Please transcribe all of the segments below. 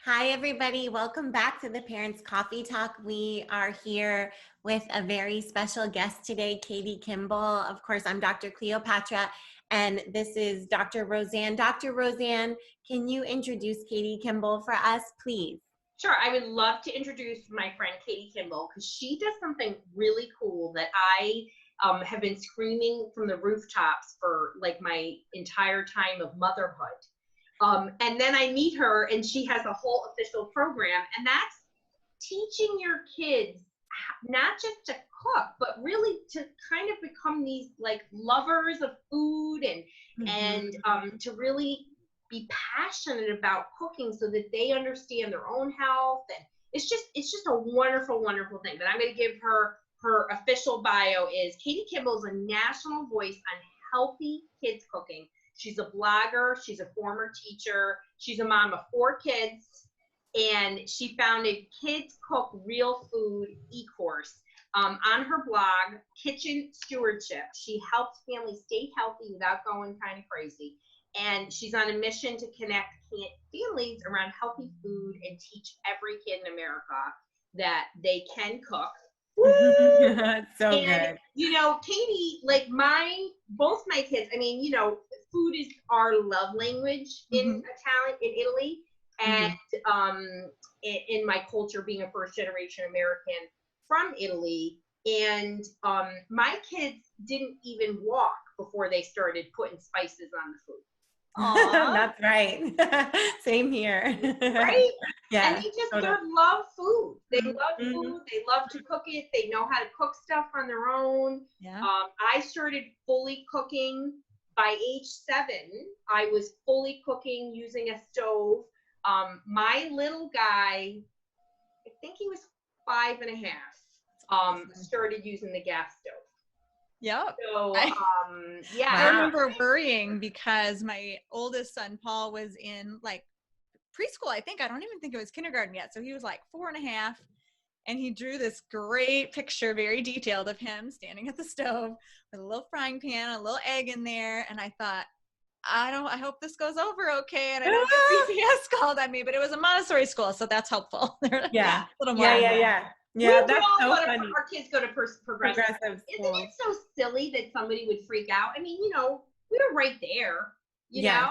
Hi, everybody. Welcome back to the Parents Coffee Talk. We are here with a very special guest today, Katie Kimball. Of course, I'm Dr. Cleopatra, and this is Dr. Roseann. Dr. Roseann, can you introduce Katie Kimball for us, please? Sure, I would love to introduce my friend Katie Kimball because she does something really cool that I have been screaming from the rooftops for like my entire time of motherhood. And then I meet her and she has a whole official program, and that's teaching your kids not just to cook, but really to kind of become these like lovers of food and to really be passionate about cooking so that they understand their own health. And it's just a wonderful, wonderful thing. But I'm going to give her official bio is Katie Kimball is a national voice on healthy kids cooking. She's a blogger. She's a former teacher. She's a mom of 4 kids. And she founded Kids Cook Real Food eCourse. On her blog, Kitchen Stewardship, she helps families stay healthy without going kind of crazy. And she's on a mission to connect families around healthy food and teach every kid in America that they can cook. So and, good. You know, Katie, like both my kids, I mean, you know, food is our love language in Italy. And in my culture, being a first generation American from Italy. And my kids didn't even walk before they started putting spices on the food. That's right. Same here. Right? Yeah. And they love food. They love food. They love to cook it. They know how to cook stuff on their own. Yeah. I started fully cooking by age 7. I was fully cooking using a stove. My little guy, I think he was 5.5, started using the gas stove. Yep. So, yeah. I remember worrying because my oldest son, Paul, was in like preschool, I think. I don't even think it was kindergarten yet. So he was like 4.5. And he drew this great picture, very detailed, of him standing at the stove with a little frying pan, a little egg in there. And I thought, I hope this goes over okay. And I don't get CPS called at me, but it was a Montessori school. So that's helpful. Yeah. A little more. Yeah, that's so funny. Our kids go to progressive schools. Isn't it so silly that somebody would freak out? I mean, you know, we were right there. You know? Yeah.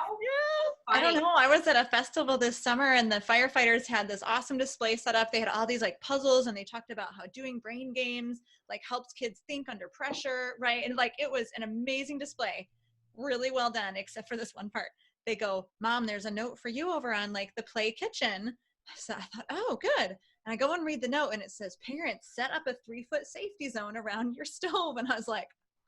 I don't know. I was at a festival this summer and the firefighters had this awesome display set up. They had all these like puzzles and they talked about how doing brain games like helps kids think under pressure, right? And like it was an amazing display. Really well done, except for this one part. They go, "Mom, there's a note for you over on like the play kitchen." So I thought, oh, good. And I go and read the note and it says, "Parents, set up a 3-foot safety zone around your stove." And I was like,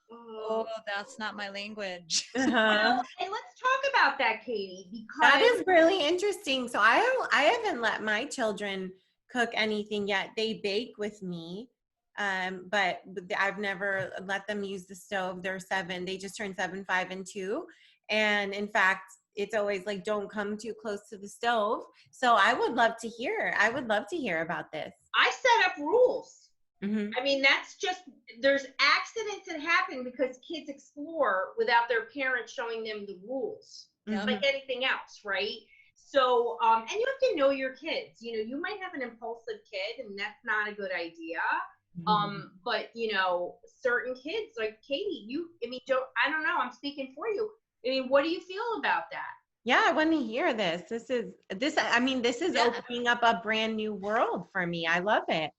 oh, that's not my language. And let's talk about that, Katie, because that is really interesting. So I haven't let my children cook anything yet. They bake with me, but I've never let them use the stove. They're 7. They just turned 7, 5, and 2. And in fact, it's always like, don't come too close to the stove. So I would love to hear about this. I set up rules. I mean, there's accidents that happen because kids explore without their parents showing them the rules, like anything else, right? So, and you have to know your kids. You know, you might have an impulsive kid, and that's not a good idea. But you know, certain kids, like Katie, I don't know. I'm speaking for you. I mean, what do you feel about that? Yeah, I want to hear this. This is opening up a brand new world for me. I love it.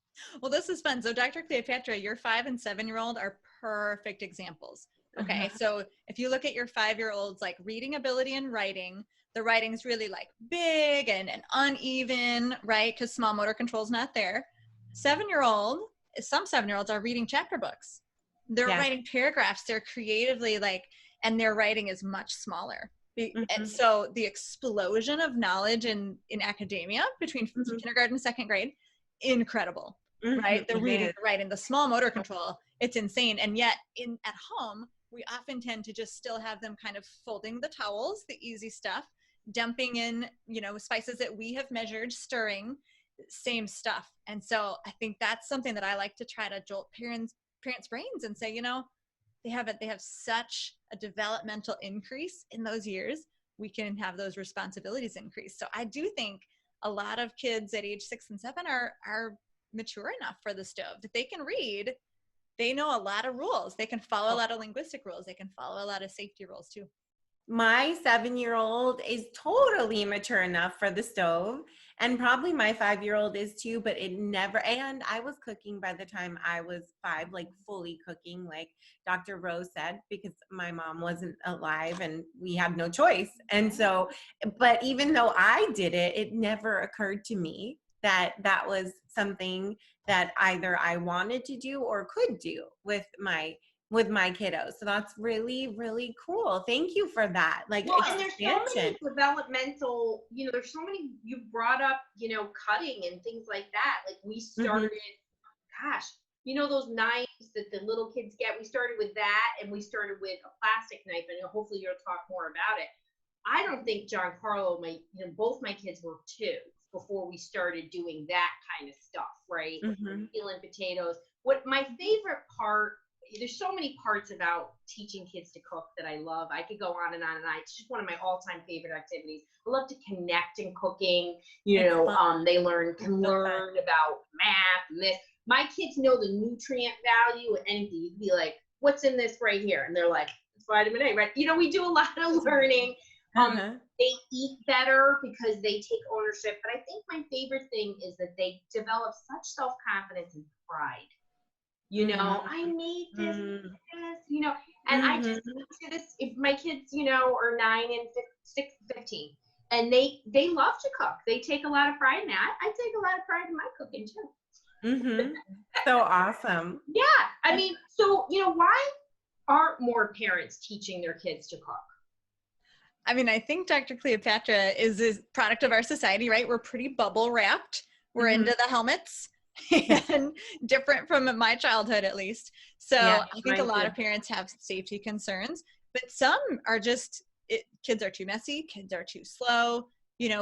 Well, this is fun. So Dr. Cleopatra, your 5 and 7-year-old are perfect examples. Okay. So if you look at your 5-year-old's like reading ability and writing, the writing's really like big and uneven, right? Because small motor control is not there. Some 7-year-olds are reading chapter books. They're writing paragraphs. They're creatively like, and their writing is much smaller. And so the explosion of knowledge in academia between kindergarten and 2nd grade, incredible. Right? The reading, the writing, the small motor control, it's insane. And yet at home, we often tend to just still have them kind of folding the towels, the easy stuff, dumping in, you know, spices that we have measured, stirring, same stuff. And so I think that's something that I like to try to jolt parents' brains and say, you know, they have such a developmental increase in those years. We can have those responsibilities increase. So I do think a lot of kids at age 6 and 7 are mature enough for the stove that they can read. They know a lot of rules. They can follow a lot of linguistic rules. They can follow a lot of safety rules too. My 7-year-old is totally mature enough for the stove, and probably my 5-year-old is too, but it never, and I was cooking by the time I was 5, like fully cooking, like Dr. Rose said, because my mom wasn't alive and we had no choice. And so, but even though I did it, it never occurred to me that that was something that either I wanted to do or could do with my kiddos. So that's really, really cool. Thank you for that. Like, well, and there's so expansion. many developmental, there's so many, you brought up, cutting and things like that. Like we started, gosh, those knives that the little kids get, we started with that, and we started with a plastic knife, and hopefully you'll talk more about it. I don't think Giancarlo, both my kids were 2 before we started doing that kind of stuff, right? Peeling potatoes. What my favorite part, there's so many parts about teaching kids to cook that I love. I could go on and on and on. It's just one of my all-time favorite activities. I love to connect in cooking. They can learn about math and this. My kids know the nutrient value of anything. You'd be like, what's in this right here? And they're like, it's vitamin A, right? We do a lot of learning. They eat better because they take ownership. But I think my favorite thing is that they develop such self-confidence and pride. I made this, and I just do this. If my kids, are 9 and 15, and they love to cook. They take a lot of pride in that. I take a lot of pride in my cooking too. So awesome. Yeah. I mean, so, why aren't more parents teaching their kids to cook? I mean, I think Dr. Cleopatra is a product of our society, right? We're pretty bubble wrapped. We're into the helmets. And different from my childhood, at least. So yeah, I think a lot of parents have safety concerns, but some are just, kids are too messy, kids are too slow.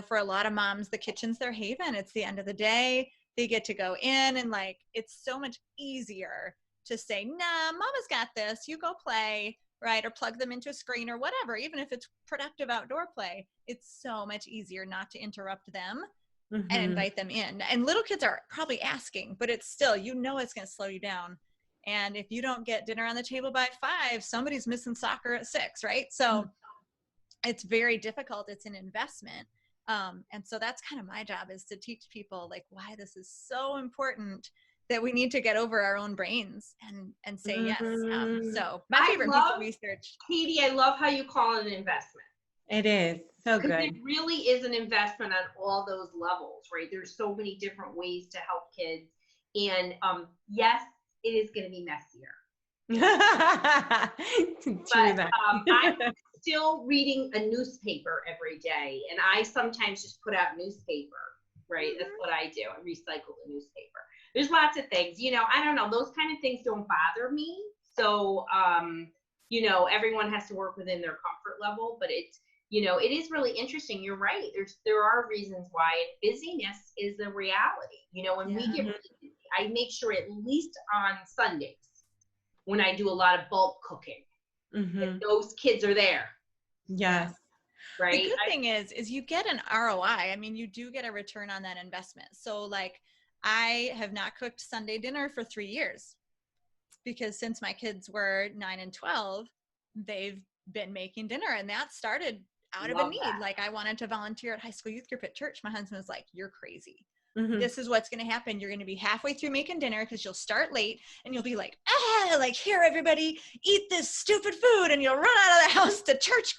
For a lot of moms, the kitchen's their haven. It's the end of the day. They get to go in, and it's so much easier to say, nah, mama's got this, you go play, right? Or plug them into a screen or whatever. Even if it's productive outdoor play, it's so much easier not to interrupt them. And invite them in. And little kids are probably asking, but it's still, it's going to slow you down. And if you don't get dinner on the table by 5, somebody's missing soccer at 6, right? So it's very difficult. It's an investment. And so that's kind of my job, is to teach people why this is so important, that we need to get over our own brains and say yes. So my favorite piece of research. Katie, I love how you call it an investment. It is so good. It really is an investment on all those levels, right? There's so many different ways to help kids. And yes, it is going to be messier. But I'm still reading a newspaper every day. And I sometimes just put out newspaper, right? That's what I do. I recycle the newspaper. There's lots of things, I don't know. Those kind of things don't bother me. So, everyone has to work within their comfort level, but it's, it is really interesting. You're right. There are reasons why, and busyness is the reality. When we get really busy, I make sure at least on Sundays, when I do a lot of bulk cooking, that those kids are there. Yes. Right. The good thing is you get an ROI. I mean, you do get a return on that investment. So I have not cooked Sunday dinner for 3 years, because since my kids were 9 and 12, they've been making dinner, and that started out of a need. I wanted to volunteer at high school youth group at church. My husband was like, you're crazy. This is what's going to happen. You're going to be halfway through making dinner, because you'll start late and you'll be like, here, everybody, eat this stupid food, and you'll run out of the house to church,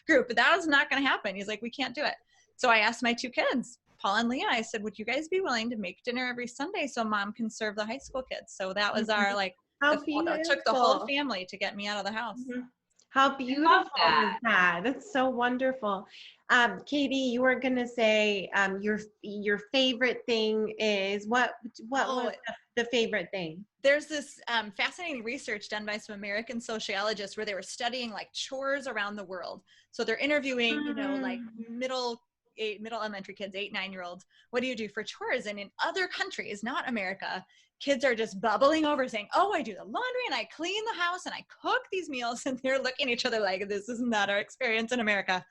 group. But that was not going to happen. He's like, we can't do it. So I asked my 2 kids, Paul and Leah, I said, would you guys be willing to make dinner every Sunday so mom can serve the high school kids? So that was our it took the whole family to get me out of the house. How beautiful is that? That's so wonderful. Katie, you were gonna say your favorite thing is what was the favorite thing? There's this fascinating research done by some American sociologists where they were studying chores around the world. So they're interviewing, middle elementary kids, 8, 9-year-olds. What do you do for chores? And in other countries, not America, kids are just bubbling over saying, oh, I do the laundry and I clean the house and I cook these meals. And they're looking at each other like, this is not our experience in America.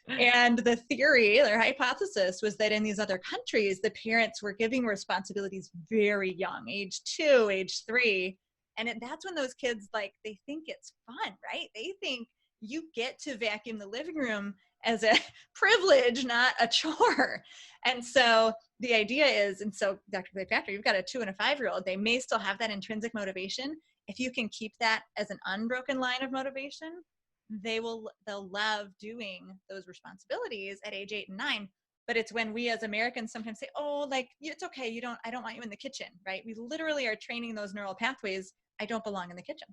And the theory, their hypothesis was that in these other countries, the parents were giving responsibilities very young, age 2, age 3. And that's when those kids, like, they think it's fun, right? They think you get to vacuum the living room as a privilege, not a chore. And so the idea is, and so Dr. Cleopatra, you've got a 2 and a 5-year-old, they may still have that intrinsic motivation. If you can keep that as an unbroken line of motivation, they'll love doing those responsibilities at age 8 and 9. But it's when we as Americans sometimes say, oh, like, it's okay, I don't want you in the kitchen, right? We literally are training those neural pathways. I don't belong in the kitchen.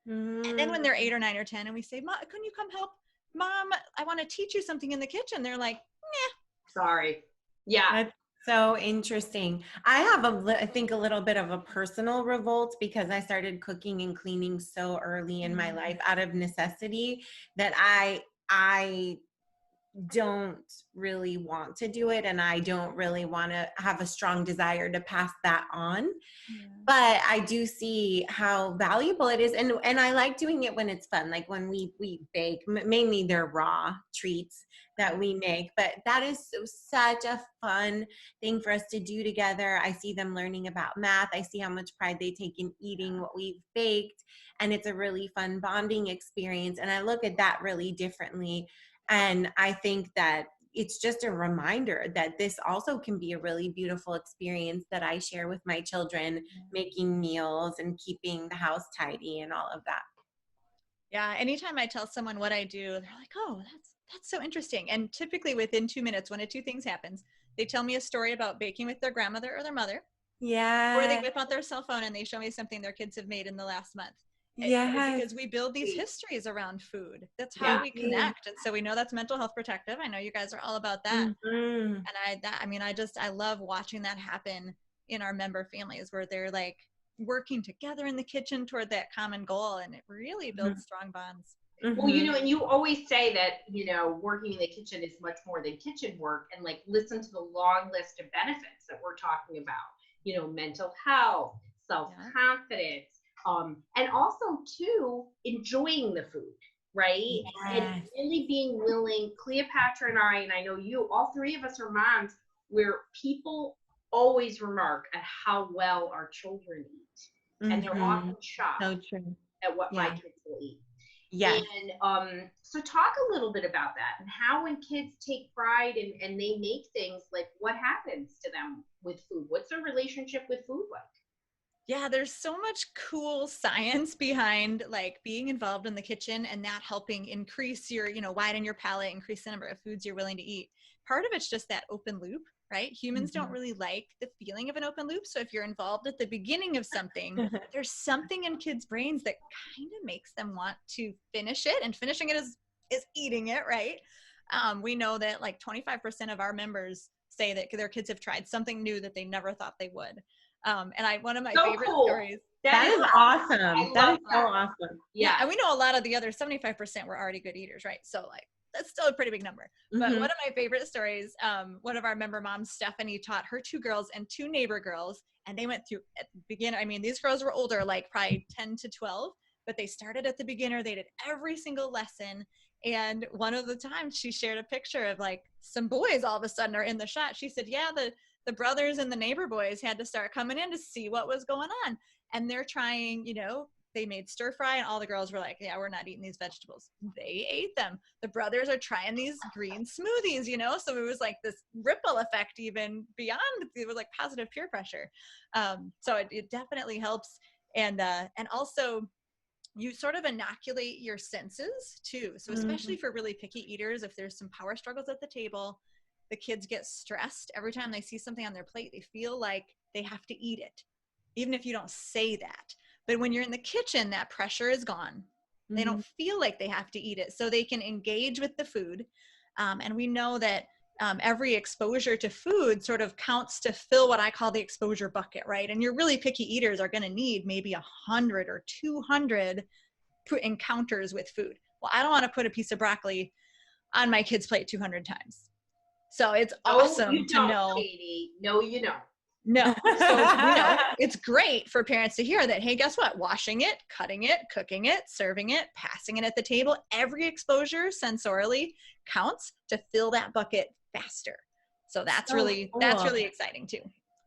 And then when they're 8 or 9 or 10 and we say, Mom, couldn't you come help? Mom, I want to teach you something in the kitchen. They're like, nah. Sorry. Yeah. That's so interesting. I have I think a little bit of a personal revolt because I started cooking and cleaning so early in my life out of necessity that I don't really want to do it, and I don't really want to have a strong desire to pass that on. But I do see how valuable it is, and I like doing it when it's fun, like when we bake. Mainly they're raw treats that we make, but that is such a fun thing for us to do together. I see them learning about math. I see how much pride they take in eating what we've baked, and it's a really fun bonding experience, and I look at that really differently. And I think that it's just a reminder that this also can be a really beautiful experience that I share with my children, making meals and keeping the house tidy and all of that. Yeah. Anytime I tell someone what I do, they're like, oh, that's so interesting. And typically within 2 minutes, one of two things happens. They tell me a story about baking with their grandmother or their mother. Yeah. Or they whip out their cell phone and they show me something their kids have made in the last month. Yeah, Because we build these histories around food. That's how we connect. And so we know that's mental health protective. I know you guys are all about that. Mm-hmm. And I love watching that happen in our member families where they're like working together in the kitchen toward that common goal. And it really builds strong bonds. Well, and you always say that, working in the kitchen is much more than kitchen work, and like, listen to the long list of benefits that we're talking about, mental health, self-confidence, and also too, enjoying the food, right? Yes. And really being willing. Cleopatra and I know you, all three of us are moms, where people always remark at how well our children eat. And they're often shocked at what my kids will eat. Yes. And so talk a little bit about that, and how when kids take pride and they make things, like, what happens to them with food? What's their relationship with food like? Yeah, there's so much cool science behind like being involved in the kitchen and that helping increase your, widen your palate, increase the number of foods you're willing to eat. Part of it's just that open loop, right? Humans don't really like the feeling of an open loop. So if you're involved at the beginning of something, there's something in kids' brains that kind of makes them want to finish it, and finishing it is eating it, right? We know that like 25% of our members say that their kids have tried something new that they never thought they would. And one of my favorite stories. That is awesome. That is so awesome. Yeah. And we know a lot of the other 75% were already good eaters, right? So like, that's still a pretty big number. But one of my favorite stories, one of our member moms, Stephanie, taught her 2 girls and 2 neighbor girls. And they went through at the beginner. I mean, these girls were older, like probably 10 to 12, but they started at the beginner. They did every single lesson. And one of the times she shared a picture of like some boys all of a sudden are in the shot. She said, yeah, the brothers and the neighbor boys had to start coming in to see what was going on. And they're trying, they made stir fry, and all the girls were like, yeah, we're not eating these vegetables. They ate them. The brothers are trying these green smoothies, so it was like this ripple effect even beyond, it was like positive peer pressure. So it definitely helps. And also you sort of inoculate your senses too. So especially for really picky eaters, if there's some power struggles at the table, the kids get stressed every time they see something on their plate. They feel like they have to eat it, even if you don't say that. But when you're in the kitchen, that pressure is gone. They don't feel like they have to eat it, so they can engage with the food. And we know that every exposure to food sort of counts to fill what I call the exposure bucket, right? And your really picky eaters are going to need maybe 100 or 200 encounters with food. Well, I don't want to put a piece of broccoli on my kid's plate 200 times. So it's awesome to know. Katie. No, you don't. No. So, it's great for parents to hear that, hey, guess what? Washing it, cutting it, cooking it, serving it, passing it at the table, every exposure sensorially counts to fill that bucket faster. So that's So really cool. exciting too.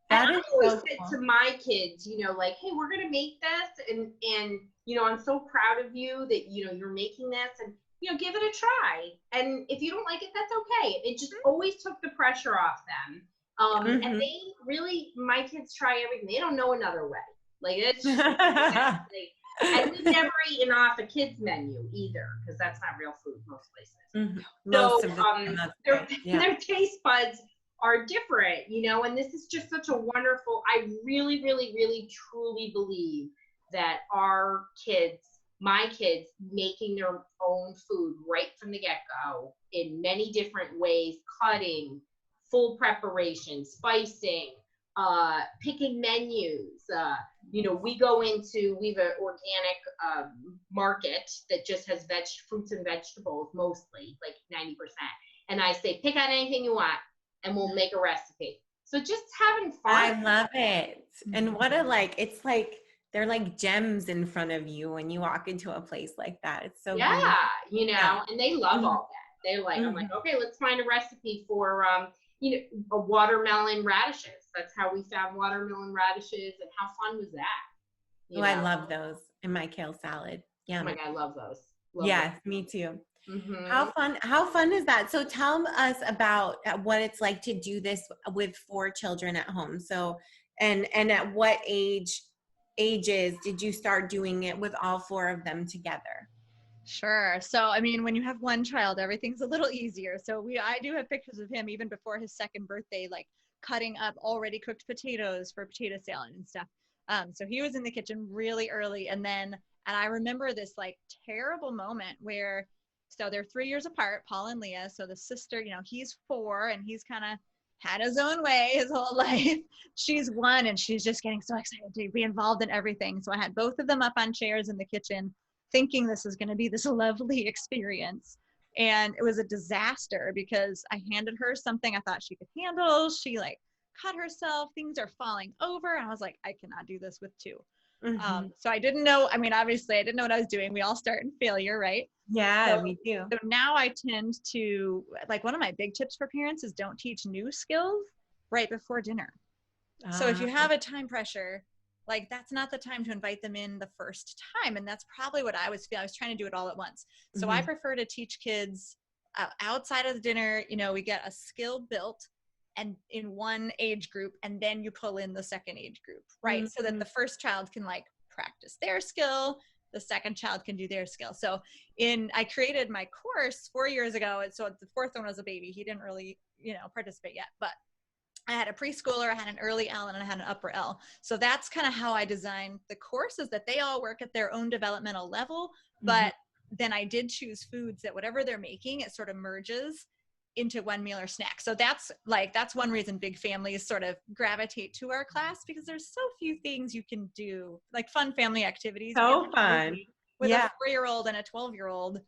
That And I is always so said cool. to my kids, like, hey, we're gonna make this, and I'm so proud of you that you're making this, and give it a try. And if you don't like it, that's okay. It just always took the pressure off them. And Mhm. they really, my kids try everything. They don't know another way. Like it's just and we've never eaten off a kid's menu either, because that's not real food most places. Mhm. So Most of the time, that's their right. Yeah. their taste buds are different, and this is just such a wonderful, I really, really, really, truly believe that our kids, my kids, making their own food right from the get-go in many different ways, cutting, full preparation, spicing, picking menus. We have an organic market that just has fruits and vegetables, mostly like 90%. And I say, pick out anything you want and we'll make a recipe. So just having fun. I love it. And it's like they're like gems in front of you when you walk into a place like that. It's so beautiful. Yeah. And they love all that. They're like, I'm like, okay, let's find a recipe for a watermelon radishes. That's how we found watermelon radishes, and how fun was that? I love those in my kale salad. Yeah. Oh my God, I love those. Yes, me too. Mm-hmm. How fun is that? So tell us about what it's like to do this with 4 children at home. So, and at what ages did you start doing it with all 4 of them together? Sure. So, I mean, when you have one child, everything's a little easier. So I do have pictures of him even before his 2nd birthday, like cutting up already cooked potatoes for potato salad and stuff. So he was in the kitchen really early. And I remember this like terrible moment where, so they're 3 years apart, Paul and Leah. So the sister, he's 4 and he's kind of had his own way his whole life. She's 1 and she's just getting so excited to be involved in everything. So I had both of them up on chairs in the kitchen, thinking this is going to be this lovely experience. And it was a disaster because I handed her something I thought she could handle. She like cut herself, things are falling over. And I was like, I cannot do this with 2. So I didn't know, obviously I didn't know what I was doing. We all start in failure, right? Yeah, me too. So now I tend to, like, one of my big tips for parents is don't teach new skills right before dinner. So if you have a time pressure, like that's not the time to invite them in the first time. And that's probably what I was feeling. I was trying to do it all at once. So I prefer to teach kids outside of the dinner, we get a skill built and in one age group, and then you pull in the 2nd age group, right? So that the first child can like practice their skill, the 2nd child can do their skill. So I created my course 4 years ago. And so the 4th one was a baby. He didn't really, participate yet, but I had a preschooler, I had an early L, and I had an upper L. So that's kind of how I designed the course, is that they all work at their own developmental level, but then I did choose foods that whatever they're making, it sort of merges into one meal or snack. So that's one reason big families sort of gravitate to our class, because there's so few things you can do, like fun family activities. So fun. With a 4-year-old and a 12-year-old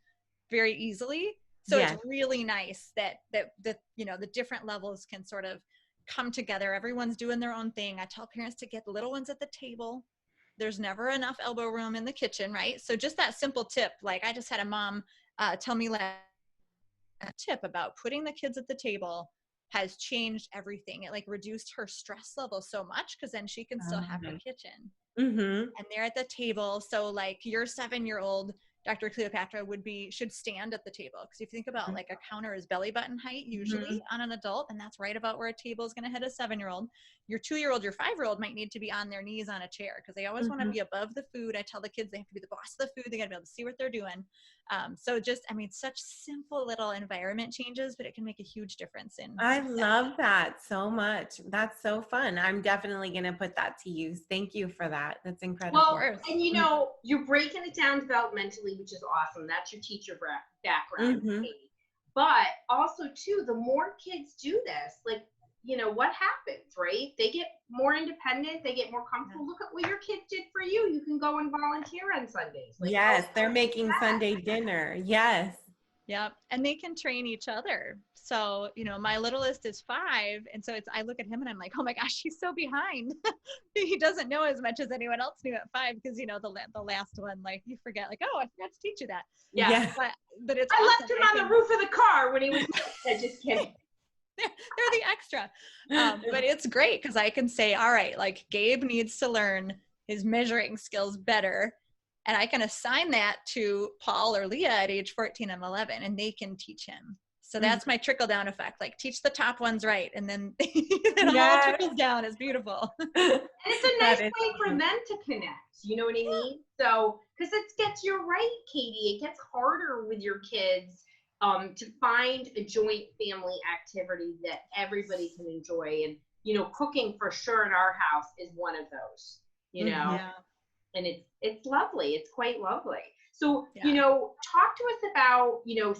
very easily. So it's really nice that the different levels can sort of come together. Everyone's doing their own thing. I tell parents to get the little ones at the table. There's never enough elbow room in the kitchen, right? So just that simple tip, like I just had a mom tell me a tip about putting the kids at the table has changed everything. It like reduced her stress level so much, because then she can still have the kitchen and they're at the table. So like your 7-year-old, Dr. Cleopatra, should stand at the table. Because if you think about like a counter is belly button height usually on an adult, and that's right about where a table is going to hit a 7-year-old. Your 2-year-old, your 5-year-old might need to be on their knees on a chair, because they always want to be above the food. I tell the kids they have to be the boss of the food. They got to be able to see what they're doing. So just, such simple little environment changes, but it can make a huge difference in. I love that so much. That's so fun. I'm definitely going to put that to use. Thank you for that. That's incredible. Well, and you're breaking it down developmentally, which is awesome. That's your teacher background. But also too, the more kids do this, like, what happens, right? They get more independent. They get more comfortable. Look at what your kids did for you. You can go and volunteer on Sundays. Like, yes, they're making Sunday dinner. Yes. Yep. And they can train each other. So, you know, my littlest is 5. And so I look at him and I'm like, oh my gosh, he's so behind. He doesn't know as much as anyone else knew at 5 because, you know, the last one, like you forget, like, oh, I forgot to teach you that. Yeah. But it's I awesome. left him on the roof of the car when he was, just kidding. They're the extra. But it's great because I can say, all right, like Gabe needs to learn his measuring skills better. And I can assign that to Paul or Leah at age 14 and 11, and they can teach him. So that's my trickle down effect. Like teach the top ones right, and then it all trickles down. It's beautiful. And it's a nice way for them to connect. You know what I mean? So, because you're right, Katie. It gets harder with your kids to find a joint family activity that everybody can enjoy. And, you know, cooking for sure in our house is one of those, you know. Yeah. And it's lovely. It's quite lovely. So, you know, talk to us about, you know,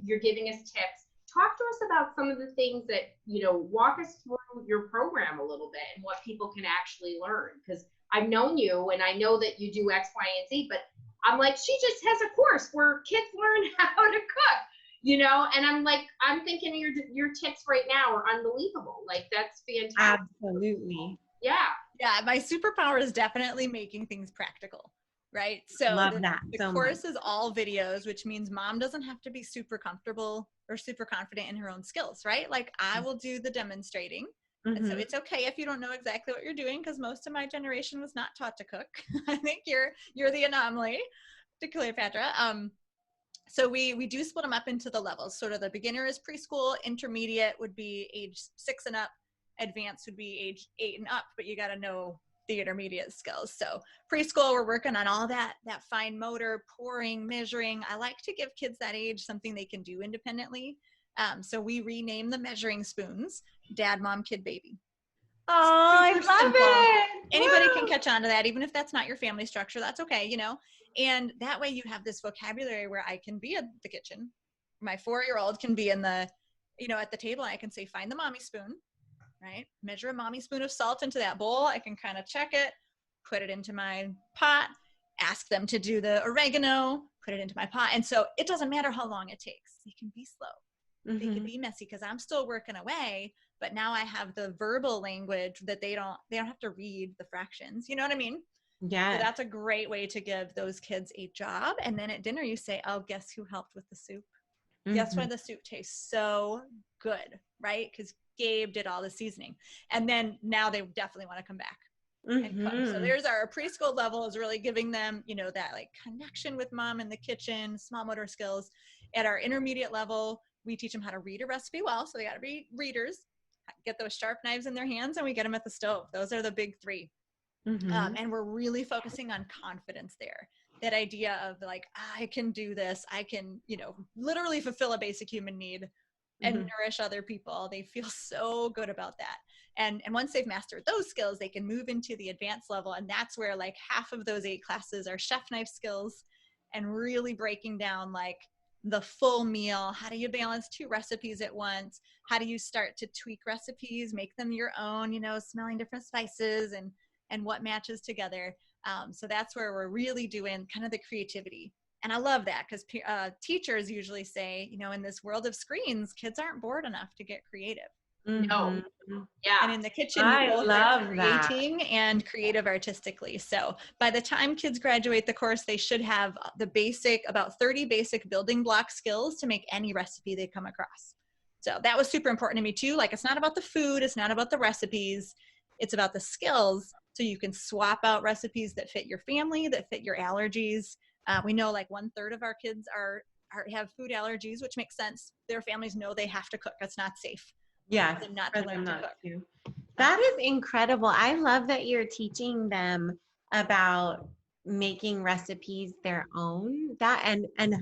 you're giving us tips. Talk to us about some of the things that, you know, walk us through your program a little bit and what people can actually learn. Because I've known you and I know that you do X, Y, and Z, but I'm like, she just has a course where kids learn how to cook, you know? And I'm like, I'm thinking your tips right now are unbelievable. Like, that's fantastic. Absolutely. Yeah. Yeah, my superpower is definitely making things practical, right? So the course is all videos, which means mom doesn't have to be super comfortable or super confident in her own skills, right? Like I will do the demonstrating. And so it's okay if you don't know exactly what you're doing because most of my generation was not taught to cook. I think you're the anomaly to Cleopatra. So we do split them up into the levels. Sort of the beginner is preschool, intermediate would be age 6 and up, advanced would be age 8 and up, but you got to know the intermediate skills. So preschool, we're working on all that fine motor, pouring, measuring. I like to give kids that age something they can do independently. So we rename the measuring spoons, dad, mom, kid, baby. Oh, I love it. Anybody can catch on to that, even if that's not your family structure, that's okay, you know? And that way you have this vocabulary where I can be in the kitchen. My 4-year-old can be in the, you know, at the table. I can say, find the mommy spoon. Right? Measure a mommy spoon of salt into that bowl. I can kind of check it, put it into my pot, ask them to do the oregano, put it into my pot. And so it doesn't matter how long it takes. They can be slow. They can be messy because I'm still working away, but now I have the verbal language that they don't have to read the fractions. You know what I mean? Yeah. So that's a great way to give those kids a job. And then at dinner you say, oh, guess who helped with the soup? Guess why the soup tastes so good, right? Because Gabe did all the seasoning. And then now they definitely want to come back and cook. So there's our preschool level is really giving them, you know, that like connection with mom in the kitchen, small motor skills. At our intermediate level, we teach them how to read a recipe well. So they got to be readers, get those sharp knives in their hands, and we get them at the stove. Those are the big 3. And we're really focusing on confidence there. That idea of like, I can do this. I can, you know, literally fulfill a basic human need and nourish other people. They feel so good about that. And once they've mastered those skills, they can move into the advanced level. And that's where like half of those 8 classes are chef knife skills and really breaking down like the full meal. How do you balance 2 recipes at once? How do you start to tweak recipes, make them your own, you know, smelling different spices and what matches together. So that's where we're really doing kind of the creativity. And I love that because teachers usually say, you know, in this world of screens, kids aren't bored enough to get creative. No. Yeah. And in the kitchen, we both are creating and creative artistically. So by the time kids graduate the course, they should have about 30 basic building block skills to make any recipe they come across. So that was super important to me too. Like, it's not about the food. It's not about the recipes. It's about the skills. So you can swap out recipes that fit your family, that fit your allergies. We know like 1/3 of our kids have food allergies, which makes sense. Their families know they have to cook. It's not safe. Yes, not to learn to cook. That is incredible. I love that you're teaching them about making recipes their own. That and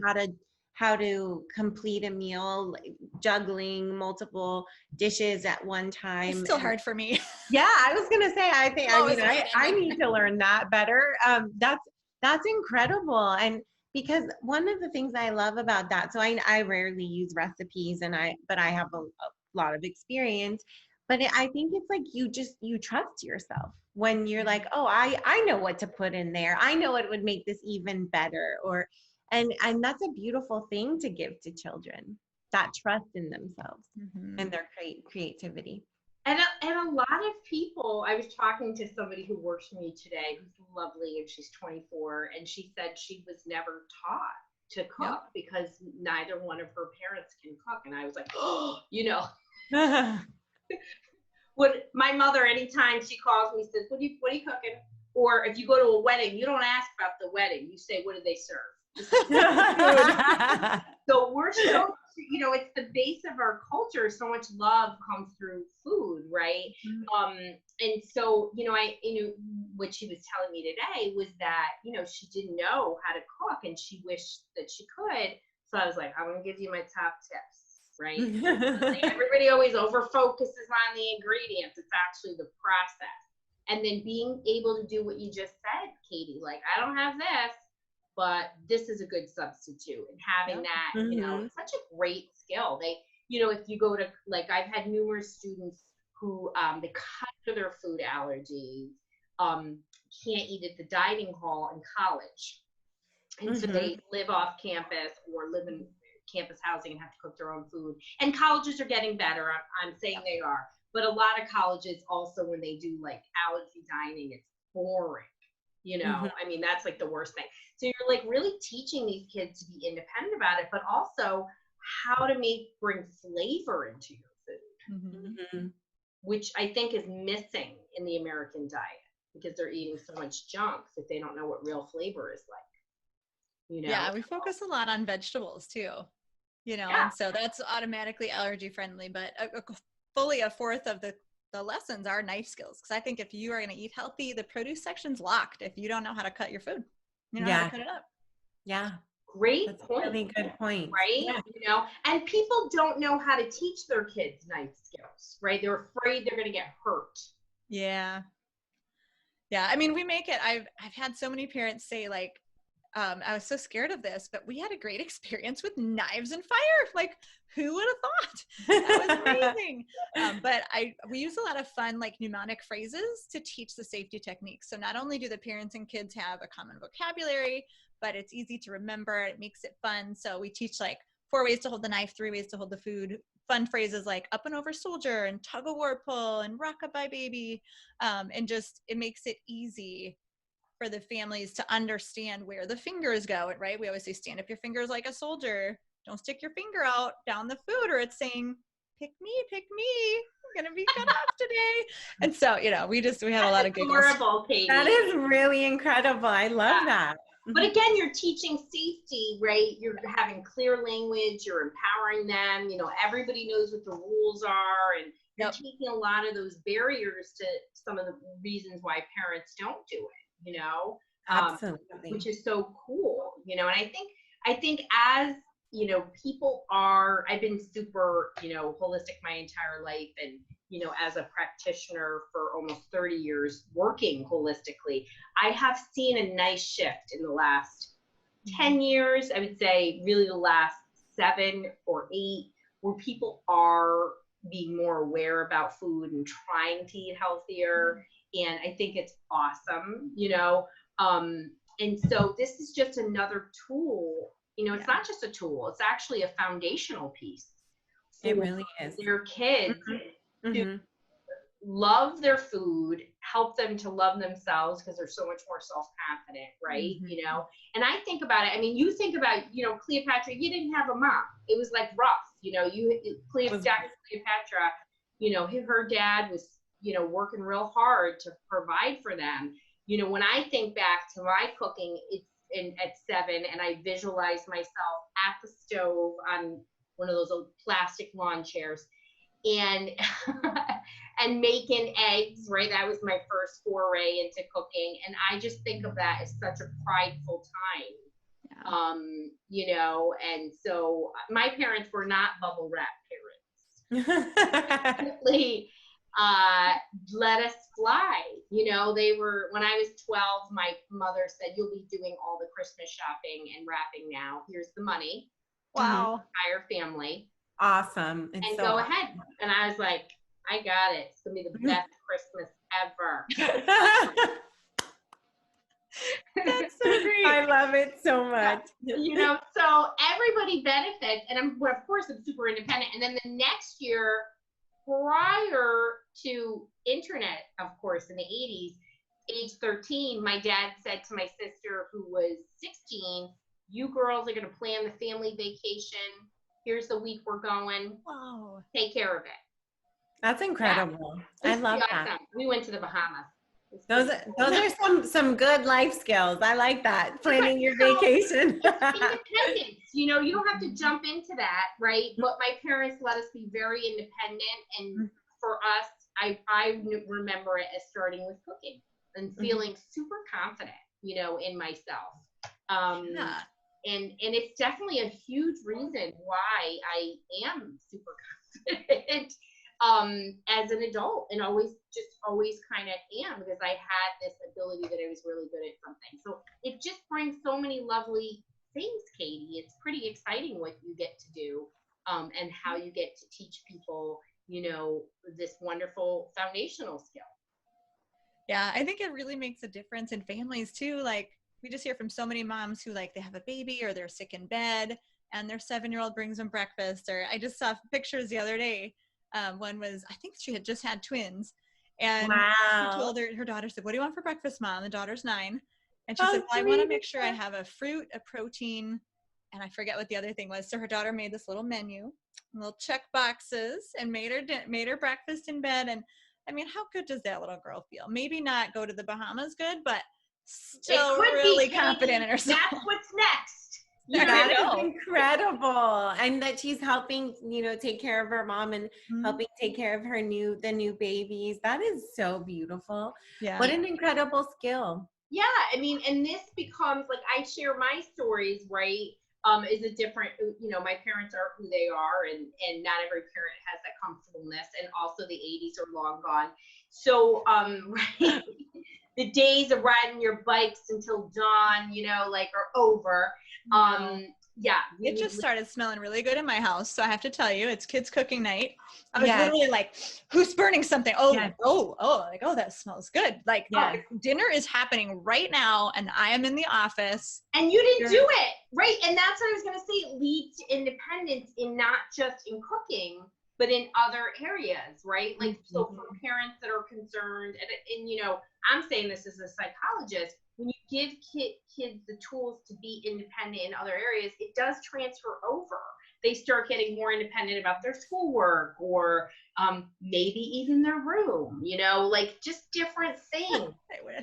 how to complete a meal, like juggling multiple dishes at one time. It's still hard for me. Yeah, I was gonna say. I need to learn that better. That's incredible. And because one of the things I love about that, so I rarely use recipes, but I have a lot of experience. But I think it's like you trust yourself when you're like, oh, I know what to put in there. I know it would make this even better. And that's a beautiful thing to give to children, that trust in themselves and their creativity. And a lot of people, I was talking to somebody who works for me today, who's lovely, and she's 24, and she said she was never taught to cook because neither one of her parents can cook. And I was like, oh, what my mother, anytime she calls me, says, what are you cooking? Or if you go to a wedding, you don't ask about the wedding. You say, what do they serve? So we're so, it's the base of our culture. So much love comes through food, right? And so, what she was telling me today was that, she didn't know how to cook and she wished that she could. So I was like, I'm going to give you my top tips, right? Like everybody always over focuses on the ingredients. It's actually the process. And then being able to do what you just said, Katie, like, I don't have this, but this is a good substitute. And having that, it's such a great skill. They, if you go to, like, I've had numerous students who, because of their food allergies, can't eat at the dining hall in college. And so they live off campus or live in campus housing and have to cook their own food. And colleges are getting better. I'm saying they are. But a lot of colleges also, when they do like allergy dining, it's boring. I mean, that's like the worst thing. So you're like really teaching these kids to be independent about it, but also how to bring flavor into your food, which I think is missing in the American diet because they're eating so much junk that they don't know what real flavor is like. Yeah, we focus a lot on vegetables too, and so that's automatically allergy friendly, but fully a fourth of the lessons are knife skills. Because I think if you are going to eat healthy, the produce section's locked if you don't know how to cut your food. You know how to cut it up. Yeah. Great That's point. A really good point. Right? Yeah. And people don't know how to teach their kids knife skills, right? They're afraid they're going to get hurt. Yeah. Yeah. I mean, we make it, I've had so many parents say like, I was so scared of this, but we had a great experience with knives and fire. Like, who would have thought? That was amazing. But we use a lot of fun, like mnemonic phrases to teach the safety techniques. So not only do the parents and kids have a common vocabulary, but it's easy to remember. It makes it fun. So we teach like 4 ways to hold the knife, 3 ways to hold the food. Fun phrases like up and over soldier and tug of war pull and rock-a-bye baby. And just, it makes it easy for the families to understand where the fingers go, right? We always say, stand up your fingers like a soldier. Don't stick your finger out down the food, or it's saying, pick me, I'm going to be cut off today. And so, we have a lot of giggles. Adorable, Katie. That is really incredible. I love that. But again, you're teaching safety, right? You're having clear language, you're empowering them, everybody knows what the rules are, and you're taking a lot of those barriers to some of the reasons why parents don't do it. Absolutely. Which is so cool, and I think as, people are, I've been super, holistic my entire life, and, as a practitioner for almost 30 years working holistically, I have seen a nice shift in the last 10 years, I would say really the last 7 or 8, where people are being more aware about food and trying to eat healthier. And I think it's awesome, and so this is just another tool, it's not just a tool, it's actually a foundational piece. It really is. Their kids to love their food, help them to love themselves because they're so much more self-confident, right? And I think about it, I mean, you think about, Cleopatra, you didn't have a mom. It was like rough, Cleopatra, her dad was, working real hard to provide for them. When I think back to my cooking, it's at 7, and I visualize myself at the stove on one of those old plastic lawn chairs and and making eggs, right? That was my first foray into cooking. And I just think of that as such a prideful time. And so my parents were not bubble wrap parents. Let us fly. They were, when I was 12, my mother said, you'll be doing all the Christmas shopping and wrapping now. Here's the money. Wow. Entire family. Awesome. And so go ahead. And I was like, I got it. It's going to be the best Christmas ever. That's so great. I love it so much. You know, so everybody benefits. And of course, I'm super independent. And then the next year, prior to internet, of course, in the 80s, age 13, my dad said to my sister, who was 16, you girls are going to plan the family vacation. Here's the week we're going. Wow. Take care of it. That's incredible. I love that. We went to the Bahamas. Those are some good life skills. I like that. Planning your vacation. Independence. You know, you don't have to jump into that, right? But my parents let us be very independent. And for us, I remember it as starting with cooking and feeling super confident, you know, in myself. And it's definitely a huge reason why I am super confident as an adult, and always kind of am, because I had this ability that I was really good at something. So it just brings so many lovely things, Katie. It's pretty exciting what you get to do, and how you get to teach people, you know, this wonderful foundational skill. Yeah, I think it really makes a difference in families too. Like, we just hear from so many moms who, like, they have a baby or they're sick in bed and their 7-year-old brings them breakfast. Or I just saw pictures the other day. One was, I think she had just had twins, and she told her daughter said, "What do you want for breakfast, Mom?" The daughter's 9. And she said, "Well, I want to make sure I have a fruit, a protein," and I forget what the other thing was. So her daughter made this little menu, little check boxes, and made her breakfast in bed. And I mean, how good does that little girl feel? Maybe not go to the Bahamas good, but still really confident in herself. That's what's next. That is incredible. And that she's helping, you know, take care of her mom and helping take care of the new babies. That is so beautiful. Yeah. What an incredible skill. Yeah. I mean, and this becomes like, I share my stories, right? Is a different, you know, my parents are who they are, and not every parent has that comfortableness. And also the 80s are long gone. So, right, the days of riding your bikes until dawn, you know, like, are over. Yeah. It just started smelling really good in my house. So I have to tell you, it's kids cooking night. I was literally like, who's burning something? Like, oh, that smells good. Like, dinner is happening right now, and I am in the office. And you didn't do it, right? And that's what I was going to say. It leads to independence in not just in cooking, but in other areas, right? Like, so for parents that are concerned, and you know, I'm saying this as a psychologist, when you give kids the tools to be independent in other areas, it does transfer over. They start getting more independent about their schoolwork, or maybe even their room, you know, like just different things,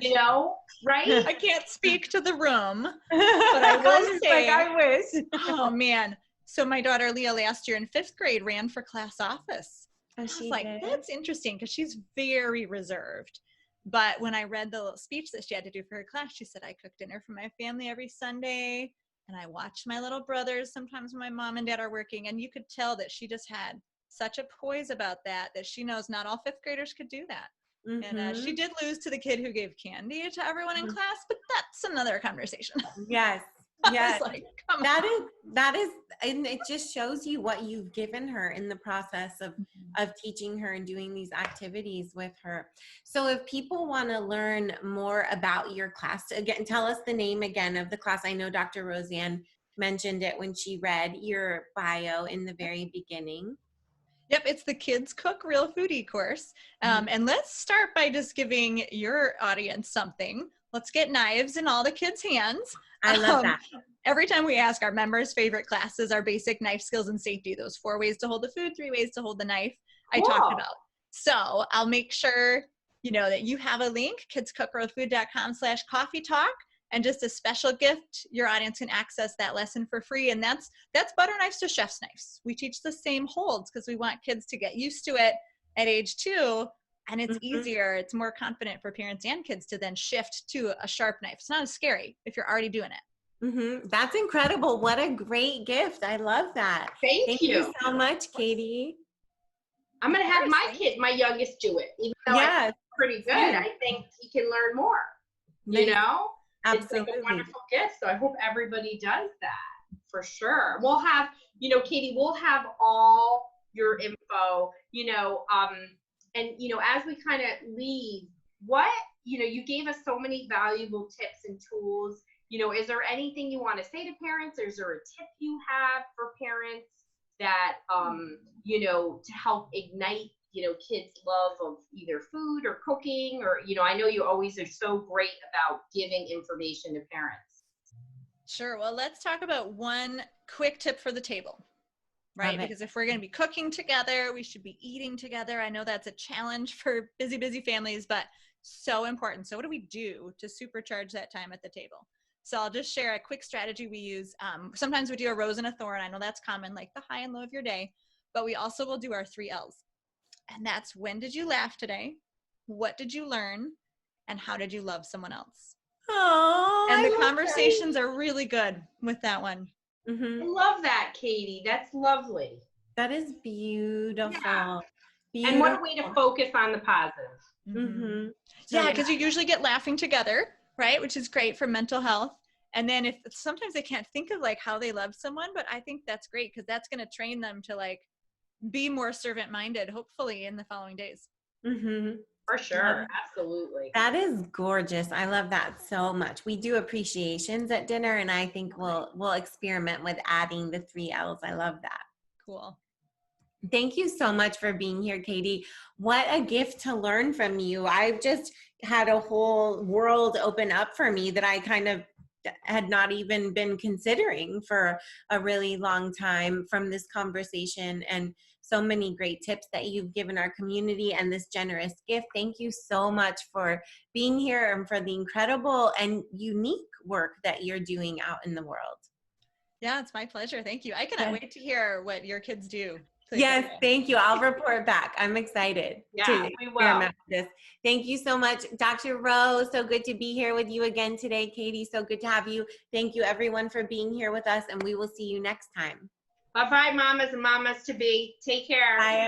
you know, right? I can't speak to the room, but I will say, I wish. Oh man. So my daughter Leah last year in 5th grade ran for class office. I was like, that's interesting, because she's very reserved. But when I read the little speech that she had to do for her class, she said, I cook dinner for my family every Sunday, and I watch my little brothers sometimes when my mom and dad are working. And you could tell that she just had such a poise about that she knows not all 5th graders could do that. And she did lose to the kid who gave candy to everyone in class, but that's another conversation. Yes. Yes. Like, that is, and it just shows you what you've given her in the process of teaching her and doing these activities with her. So if people want to learn more about your class, again, tell us the name again of the class. I know Dr. Roseann mentioned it when she read your bio in the very beginning. Yep, it's the Kids Cook Real Food eCourse. And let's start by just giving your audience something. Let's get knives in all the kids' hands. I love that. Every time we ask our members' favorite classes, our basic knife skills and safety, those 4 ways to hold the food, 3 ways to hold the knife, I talked about. So I'll make sure, you know, that you have a link, kidscookrealfood.com/coffee talk. And just a special gift, your audience can access that lesson for free. And that's butter knives to chef's knives. We teach the same holds because we want kids to get used to it at age 2. And it's easier, it's more confident for parents and kids to then shift to a sharp knife. It's not as scary if you're already doing it. That's incredible. What a great gift. I love that. Thank you so much, Katie. I'm going to have my youngest do it. Even though I'm pretty good, I think he can learn more. You know? Absolutely. It's like a wonderful gift. So I hope everybody does that for sure. We'll have, you know, Katie, we'll have all your info, you know, and, you know, as we kind of leave, what, you know, you gave us so many valuable tips and tools is there anything you want to say to parents? Is there a tip you have for parents that, to help ignite, kids' love of either food or cooking, or, I know you always are so great about giving information to parents. Sure. Well, let's talk about one quick tip for the table, right? Because if we're going to be cooking together, we should be eating together. I know that's a challenge for busy families, but so important. So what do we do to supercharge that time at the table? So I'll just share a quick strategy we use. Sometimes we do a rose and a thorn. I know that's common, like the high and low of your day, but we also will do our 3 L's. And that's, when did you laugh today? What did you learn? And how did you love someone else? Oh, and the conversations are really good with that one. I love that, Katie. That's lovely. That is beautiful. Yeah. Beautiful. And what a way to focus on the positive. Yeah, because you usually get laughing together, right? Which is great for mental health. And then if sometimes they can't think of like how they love someone, but I think that's great because that's going to train them to like be more servant minded, hopefully in the following days. For sure. Absolutely. That is gorgeous. I love that so much. We do appreciations at dinner, and I think we'll experiment with adding the 3 L's. I love that. Cool. Thank you so much for being here, Katie. What a gift to learn from you. I've just had a whole world open up for me that I kind of had not even been considering for a really long time from this conversation, and so many great tips that you've given our community and this generous gift. Thank you so much for being here and for the incredible and unique work that you're doing out in the world. Yeah, it's my pleasure. Thank you. I cannot wait to hear what your kids do. Yes, thank you. I'll report back. I'm excited to experiment with this. Thank you so much, Dr. Rose. So good to be here with you again today, Katie. So good to have you. Thank you, everyone, for being here with us, and we will see you next time. Bye-bye, mamas and mamas to be. Take care. Bye,